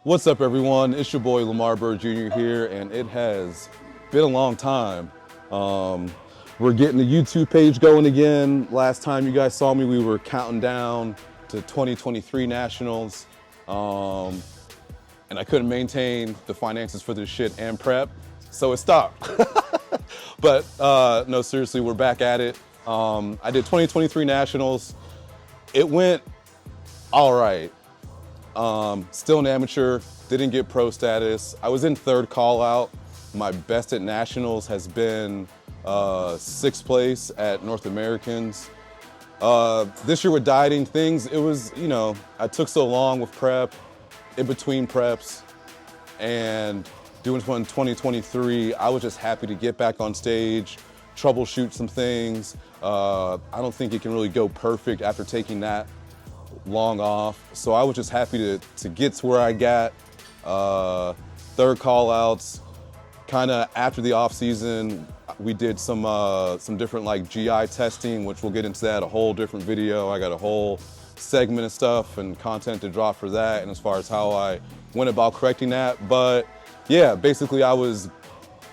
What's up, everyone? It's your boy Lamar Byrd Jr. here, and it has been a long time. We're getting the YouTube page going again. Last time you guys saw me, we were counting down to 2023 Nationals, and I couldn't maintain the finances for this shit and prep, so it stopped. But no, seriously, we're back at it. I did 2023 Nationals. It went all right. Still an amateur, didn't get pro status. I was in third call out. My best at nationals has been sixth place at North Americans. This year with dieting things, it was, I took so long with prep, in between preps, and doing one in 2023. I was just happy to get back on stage, troubleshoot some things. I don't think it can really go perfect after taking that long off, so I was just happy to get to where I got. Third call outs, kind of after the off season, we did some different like GI testing, which we'll get into that, a whole different video. I got a whole segment of stuff and content to drop for that, and as far as how I went about correcting that. But yeah, basically I was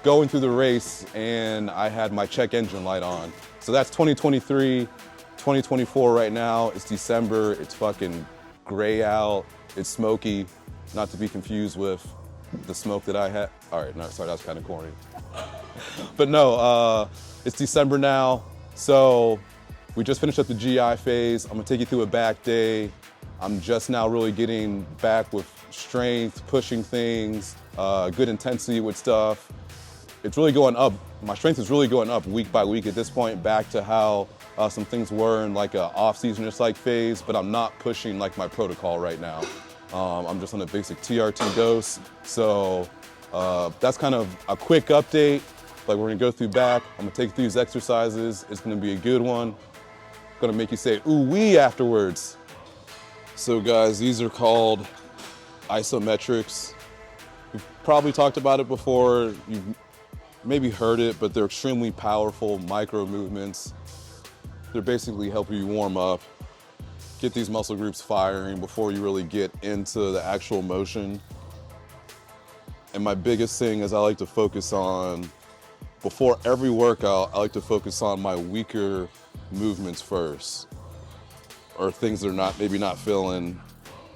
going through the race and I had my check engine light on. So that's 2023. 2024 right now, it's December, it's fucking gray out, it's smoky, not to be confused with the smoke that I had. All right, no, sorry, that was kind of corny. But no, it's December now, so we just finished up the GI phase. I'm gonna take you through a back day. I'm just now really getting back with strength, pushing things, good intensity with stuff. It's really going up. My strength is really going up week by week at this point, back to how some things were in like a off-season-ish like phase, but I'm not pushing like my protocol right now. I'm just on a basic TRT dose. So that's kind of a quick update. Like, we're gonna go through back. I'm gonna take you through these exercises. It's gonna be a good one. Gonna make you say ooh wee afterwards. So guys, these are called isometrics. We've probably talked about it before. You've maybe heard it, but they're extremely powerful micro movements. They're basically helping you warm up, get these muscle groups firing before you really get into the actual motion. And my biggest thing is I like to focus on, before every workout, I like to focus on my weaker movements first, or things that are maybe not feeling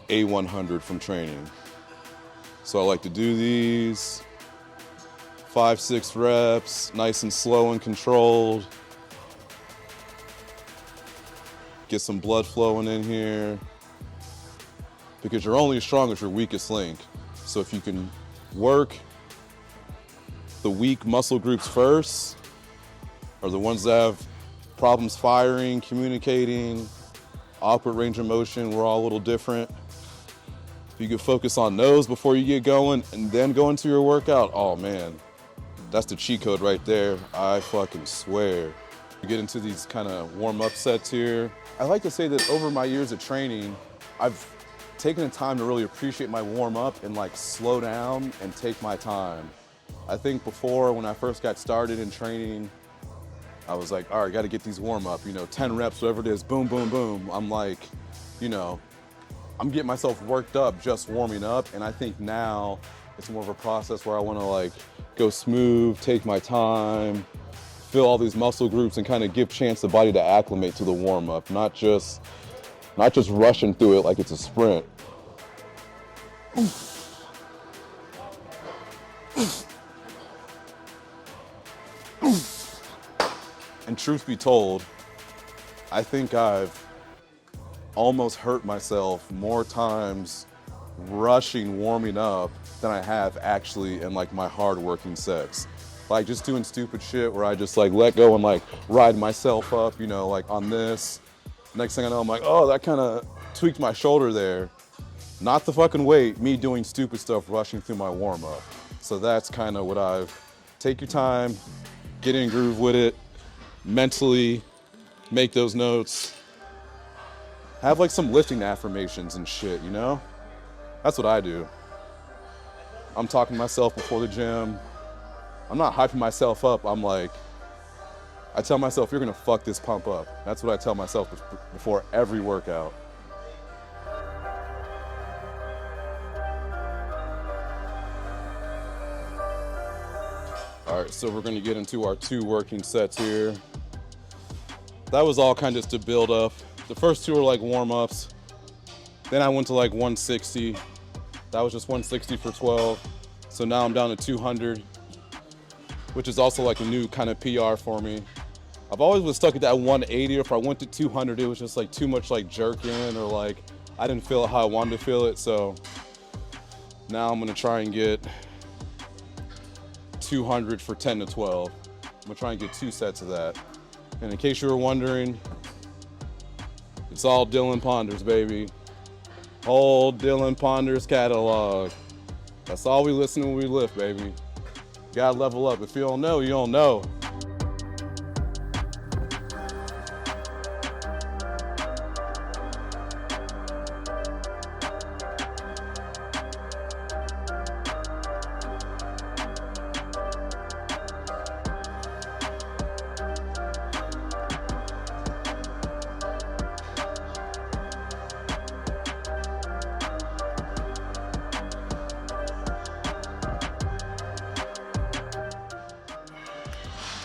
A100 from training. So I like to do these 5-6 reps, nice and slow and controlled. Get some blood flowing in here, because you're only as strong as your weakest link. So if you can work the weak muscle groups first, or the ones that have problems firing, communicating, awkward range of motion, we're all a little different. If you can focus on those before you get going and then go into your workout, oh man, that's the cheat code right there. I fucking swear. You get into these kind of warm-up sets here. I like to say that over my years of training, I've taken the time to really appreciate my warm-up and like slow down and take my time. I think before, when I first got started in training, I was like, all right, got to get these warm-up, 10 reps, whatever it is, boom, boom, boom. I'm like, I'm getting myself worked up just warming up, and I think now it's more of a process where I want to like go smooth, take my time, feel all these muscle groups, and kind of give chance the body to acclimate to the warm-up, not just rushing through it like it's a sprint. And truth be told, I think I've almost hurt myself more times rushing warming up than I have actually in like my hard working sets. Like just doing stupid shit where I just like let go and like ride myself up, like on this. Next thing I know, I'm like, oh, that kind of tweaked my shoulder there. Not the fucking weight, me doing stupid stuff, rushing through my warm up. So that's kind of what take your time, get in groove with it, mentally make those notes. Have like some lifting affirmations and shit, That's what I do. I'm talking to myself before the gym. I'm not hyping myself up. I'm like, I tell myself, you're gonna fuck this pump up. That's what I tell myself before every workout. All right, so we're gonna get into our 2 working sets here. That was all kind of just to build up. The first 2 are like warm-ups. Then I went to like 160. That was just 160 for 12. So now I'm down to 200, which is also like a new kind of PR for me. I've always been stuck at that 180. If I went to 200, it was just like too much like jerk in, or like I didn't feel it how I wanted to feel it. So now I'm gonna try and get 200 for 10 to 12. I'm gonna try and get 2 sets of that. And in case you were wondering, it's all Dylan Ponders, baby. Old Dylan Ponders catalog. That's all we listen to when we lift, baby. Gotta level up. If you don't know, you don't know.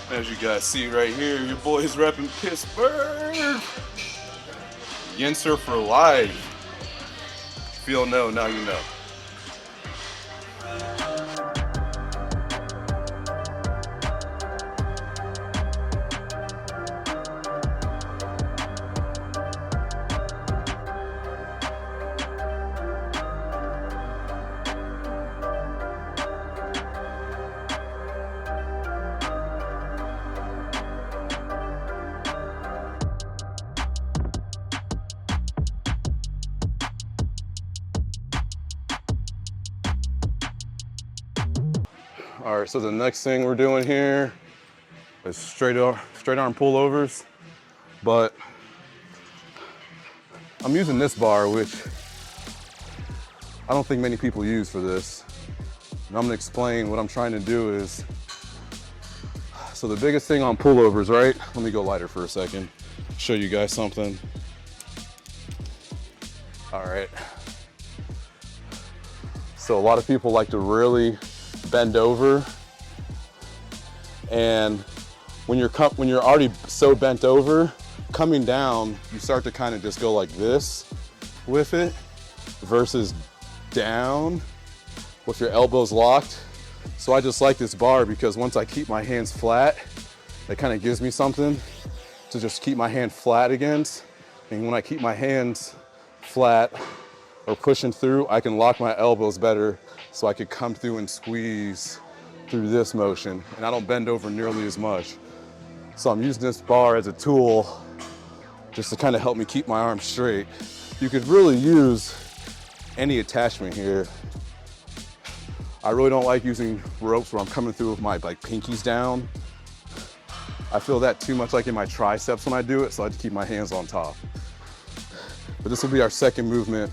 As you guys see right here, your boy's repping Pittsburgh. Yinser for life. If you don't know, now you know. All right, so the next thing we're doing here is straight arm pullovers, but I'm using this bar, which I don't think many people use for this. And I'm gonna explain what I'm trying to do is, so the biggest thing on pullovers, right? Let me go lighter for a second, show you guys something. All right. So a lot of people like to really bend over, and when you're already so bent over, coming down, you start to kind of just go like this with it versus down with your elbows locked. So I just like this bar because once I keep my hands flat, it kind of gives me something to just keep my hand flat against. And when I keep my hands flat or pushing through, I can lock my elbows better so I could come through and squeeze through this motion, and I don't bend over nearly as much. So I'm using this bar as a tool just to kind of help me keep my arms straight. You could really use any attachment here. I really don't like using ropes where I'm coming through with my like pinkies down. I feel that too much like in my triceps when I do it, so I just keep my hands on top. But this will be our second movement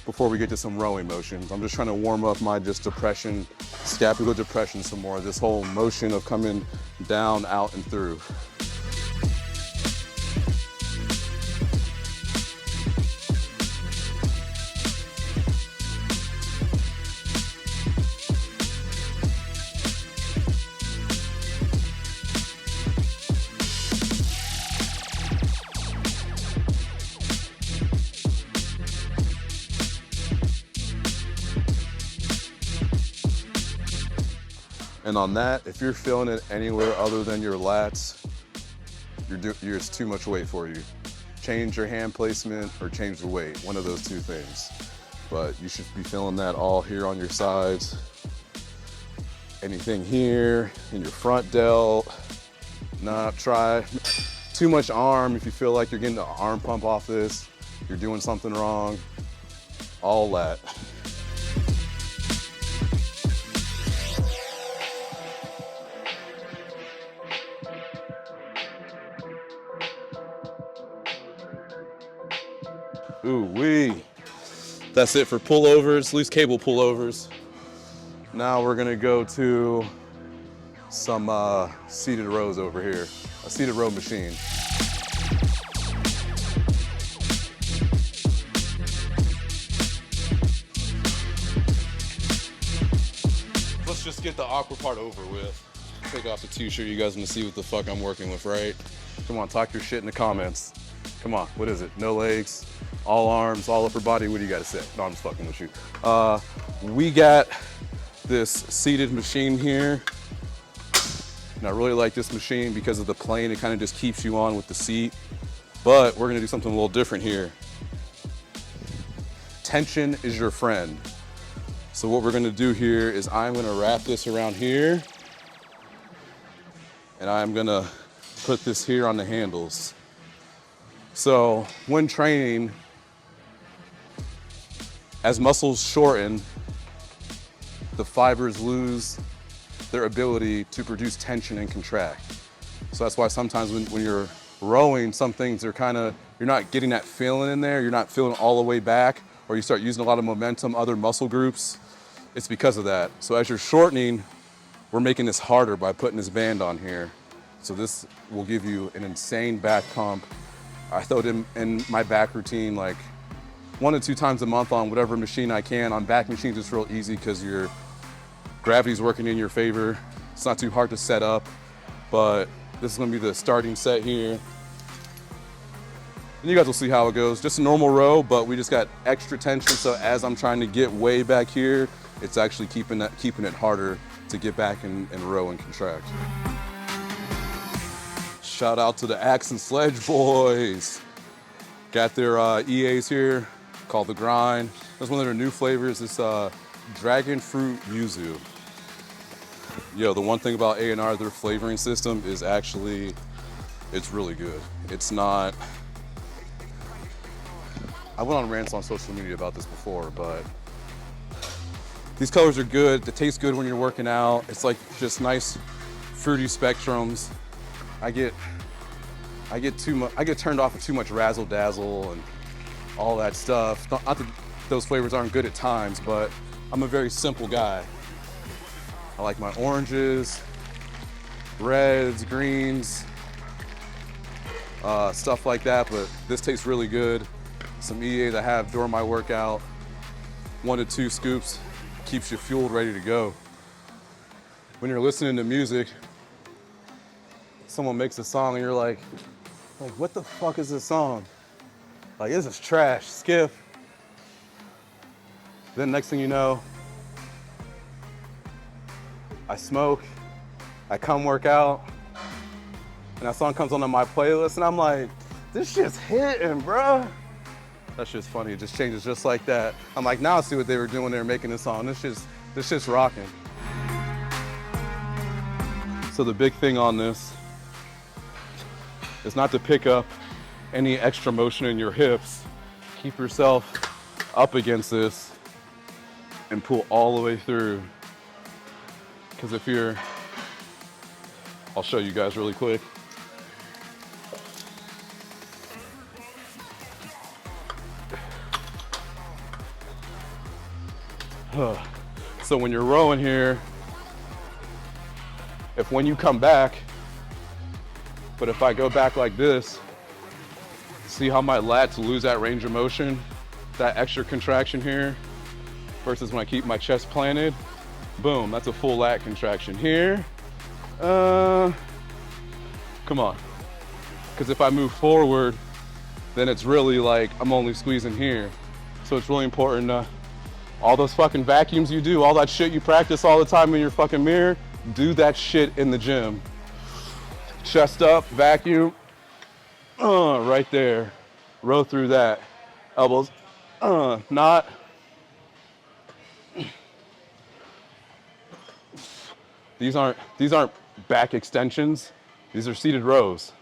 before we get to some rowing motions. I'm just trying to warm up my depression, scapular depression some more, this whole motion of coming down, out, and through. And on that, if you're feeling it anywhere other than your lats, it's too much weight for you. Change your hand placement or change the weight, one of those 2 things. But you should be feeling that all here on your sides. Anything here in your front delt. Not try too much arm. If you feel like you're getting an arm pump off this, you're doing something wrong. All lat. Ooh wee. That's it for pullovers, loose cable pullovers. Now we're gonna go to some seated rows over here, a seated row machine. Let's just get the awkward part over with. take off the t-shirt, you guys want to see what the fuck I'm working with, right? Come on, talk your shit in the comments. Come on, what is it? No legs, all arms, all upper body, what do you gotta say? No, I'm just fucking with you. We got this seated machine here. And I really like this machine because of the plane. It kind of just keeps you on with the seat. But we're gonna do something a little different here. Tension is your friend. So what we're gonna do here is I'm gonna wrap this around here, and I'm gonna put this here on the handles. So when training, as muscles shorten, the fibers lose their ability to produce tension and contract. So that's why sometimes when you're rowing, some things are you're not getting that feeling in there, you're not feeling all the way back, or you start using a lot of momentum, other muscle groups. It's because of that. So as you're shortening, we're making this harder by putting this band on here. So this will give you an insane back pump. I throw it in my back routine like 1 to 2 times a month on whatever machine I can. On back machines, it's real easy because your gravity's working in your favor. It's not too hard to set up, but this is gonna be the starting set here. And you guys will see how it goes. Just a normal row, but we just got extra tension. So as I'm trying to get way back here, it's actually keeping it harder to get back and row and contract. Shout out to the Axe and Sledge boys. Got their EAs here called the Grind. That's one of their new flavors. It's Dragon Fruit Yuzu. Yo, the one thing about A&R, their flavoring system is it's really good. It's not, I went on rants on social media about this before, but these colors are good. They taste good when you're working out. It's like just nice fruity spectrums. I get turned off with too much razzle dazzle and all that stuff. Not that those flavors aren't good at times, but I'm a very simple guy. I like my oranges, reds, greens, stuff like that, but this tastes really good. Some EAs I have during my workout, 1 to 2 scoops, keeps you fueled, ready to go. When you're listening to music, someone makes a song and you're like, what the fuck is this song? Like, this is trash, skip. Then next thing you know, I smoke, I come work out, and that song comes on my playlist, and I'm like, this shit's hitting, bruh. That shit's funny, it just changes just like that. I'm like, now I see what they were doing there making this song. This shit's rocking. So the big thing on this is not to pick up any extra motion in your hips. Keep yourself up against this and pull all the way through. Because I'll show you guys really quick. So when you're rowing here, when you come back, but if I go back like this, see how my lats lose that range of motion, that extra contraction here, versus when I keep my chest planted, boom, that's a full lat contraction here. Come on. Because if I move forward, then it's really like I'm only squeezing here. So it's really important all those fucking vacuums you do, all that shit you practice all the time in your fucking mirror, do that shit in the gym. Chest up, vacuum, right there. Row through that. Elbows, not. These aren't back extensions. These are seated rows.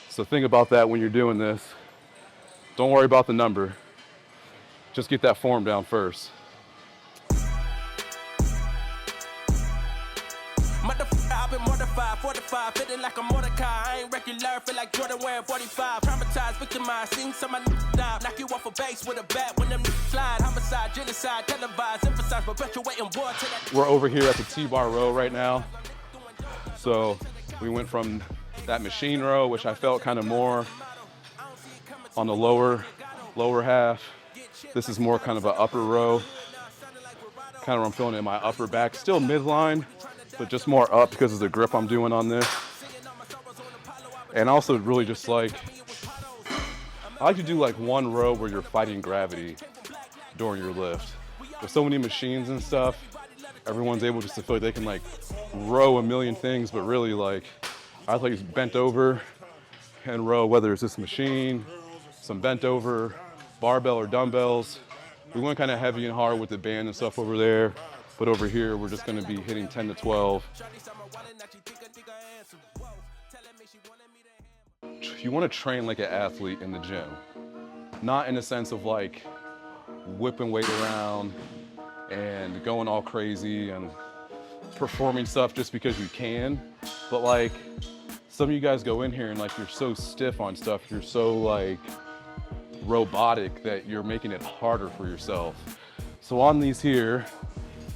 So think about that when you're doing this. Don't worry about the number. Just get that form down first. I've been mortified, 45, feeling like a Mordecai. I ain't regular, feel like Jordan wearing 45. Traumatized, victimized, seen some of die. Knock you off a base with a bat when them slide. Homicide, genocide, televised, emphasize, perpetuating war to that. We're over here at the T-bar row right now. So we went from that machine row, which I felt kind of more on the lower half. This is more kind of an upper row. Kind of where I'm feeling it in my upper back. Still midline, but just more up because of the grip I'm doing on this. And also really just like, I like to do like one row where you're fighting gravity during your lift. There's so many machines and stuff, everyone's able just to feel like they can like row a million things, but really like, I like bent over and row, whether it's this machine, some bent over barbell or dumbbells. We went kind of heavy and hard with the band and stuff over there, but over here we're just going to be hitting 10 to 12. You want to train like an athlete in the gym, not in the sense of like whipping weight around and going all crazy and performing stuff just because you can, but like some of you guys go in here and like you're so stiff on stuff, you're so like robotic that you're making it harder for yourself. So on these here,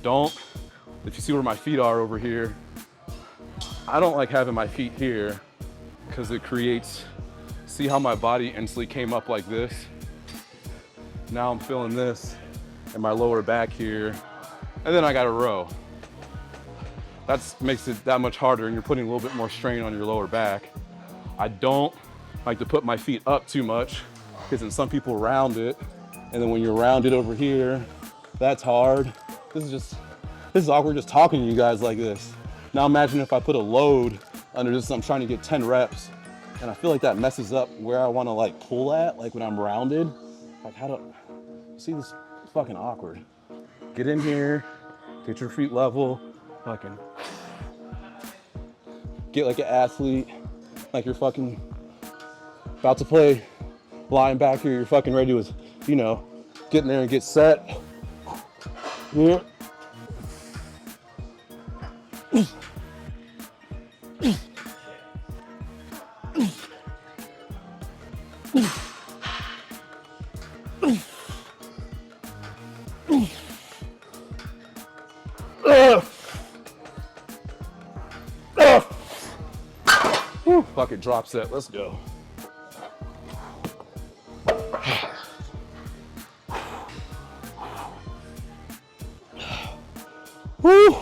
if you see where my feet are over here, I don't like having my feet here because it creates, see how my body instantly came up like this? Now I'm feeling this in my lower back here, and then I got to row. That makes it that much harder, and you're putting a little bit more strain on your lower back. I don't like to put my feet up too much, because then some people round it, and then when you're rounded over here, that's hard. This is awkward just talking to you guys like this. Now imagine if I put a load under this, I'm trying to get 10 reps, and I feel like that messes up where I want to like pull at, like when I'm rounded. Like see, this is fucking awkward. Get in here, get your feet level, fucking get like an athlete, like you're fucking about to play linebacker, you're fucking ready to, you know, get in there and get set. Yeah. Fuck it, drop set, let's go. Woo.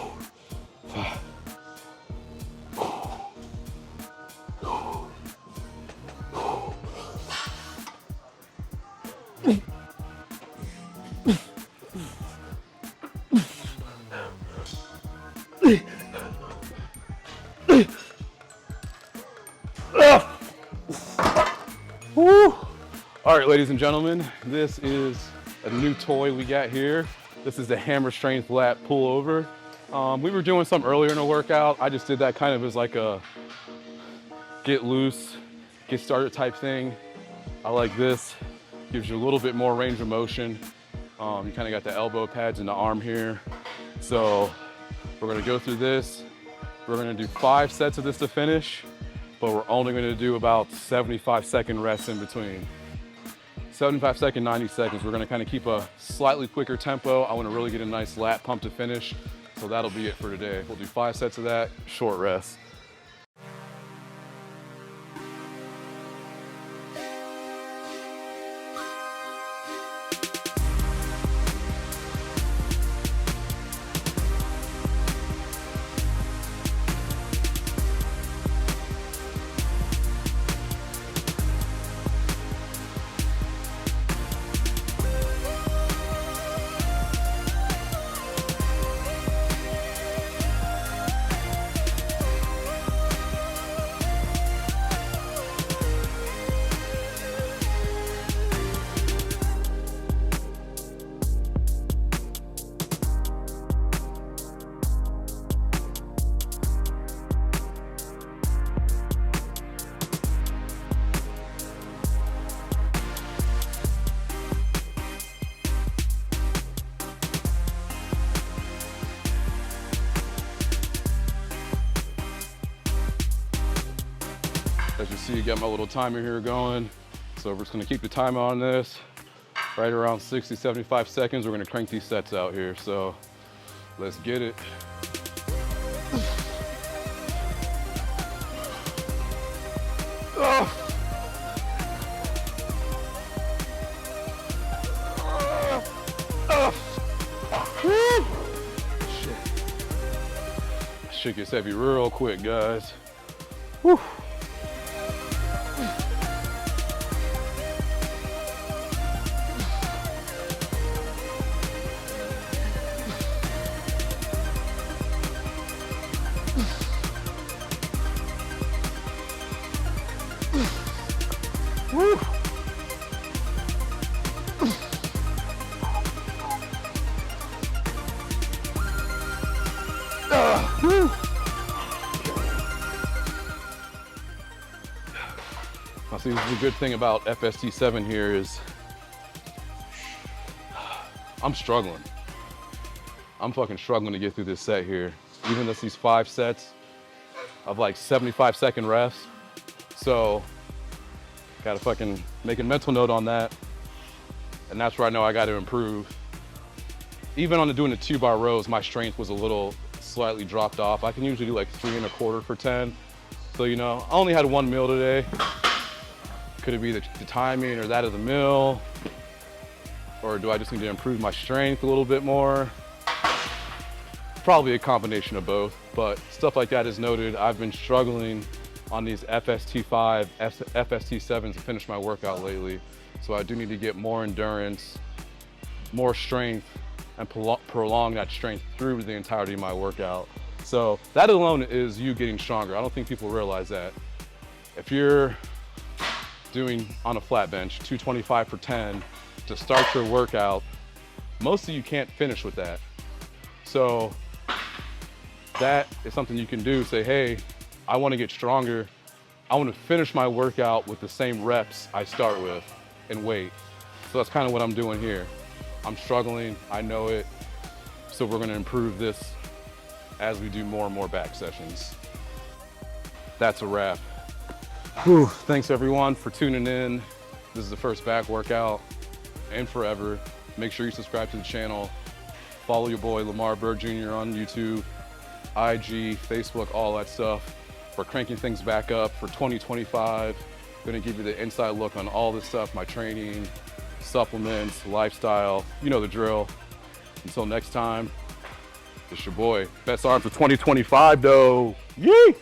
All right, ladies and gentlemen, this is a new toy we got here. This is the hammer strength lat pullover. We were doing some earlier in the workout. I just did that kind of as like a get loose, get started type thing. I like this, gives you a little bit more range of motion. You kind of got the elbow pads in the arm here. So we're gonna go through this. We're gonna do 5 sets of this to finish, but we're only gonna do about 75-second rests in between. 75-second, 90 seconds. We're gonna kind of keep a slightly quicker tempo. I wanna really get a nice lat pump to finish. So that'll be it for today. We'll do 5 sets of that, short rest. As you see, got my little timer here going. So we're just gonna keep the timer on this. Right around 60, 75 seconds, we're gonna crank these sets out here. So let's get it. Shit gets heavy real quick, guys. Whew. Woo. Woo. Now see, this is a good thing about FST7 here is I'm struggling. I'm fucking struggling to get through this set here. Even though these 5 sets of like 75-second rests. So gotta fucking make a mental note on that. And that's where I know I gotta improve. Even on doing the 2-bar rows, my strength was a little slightly dropped off. I can usually do like 3 1/4 for 10. So, you know, I only had 1 meal today. Could it be the timing or that of the meal? Or do I just need to improve my strength a little bit more? Probably a combination of both, but stuff like that is noted. I've been struggling on these FST5, FST7s to finish my workout lately. So I do need to get more endurance, more strength, and prolong that strength through the entirety of my workout. So that alone is you getting stronger. I don't think people realize that. If you're doing on a flat bench, 225 for 10 to start your workout, most of you can't finish with that. So that is something you can do. Say, hey, I want to get stronger. I want to finish my workout with the same reps I start with and weight. So that's kind of what I'm doing here. I'm struggling, I know it. So we're going to improve this as we do more and more back sessions. That's a wrap. Whew. Thanks everyone for tuning in. This is the first back workout and forever. Make sure you subscribe to the channel. Follow your boy Lamar Byrd Jr. on YouTube, IG, Facebook, all that stuff. We're cranking things back up for 2025. Gonna give you the inside look on all this stuff, my training, supplements, lifestyle, you know the drill. Until next time, it's your boy. Best arms for 2025 though. Yee!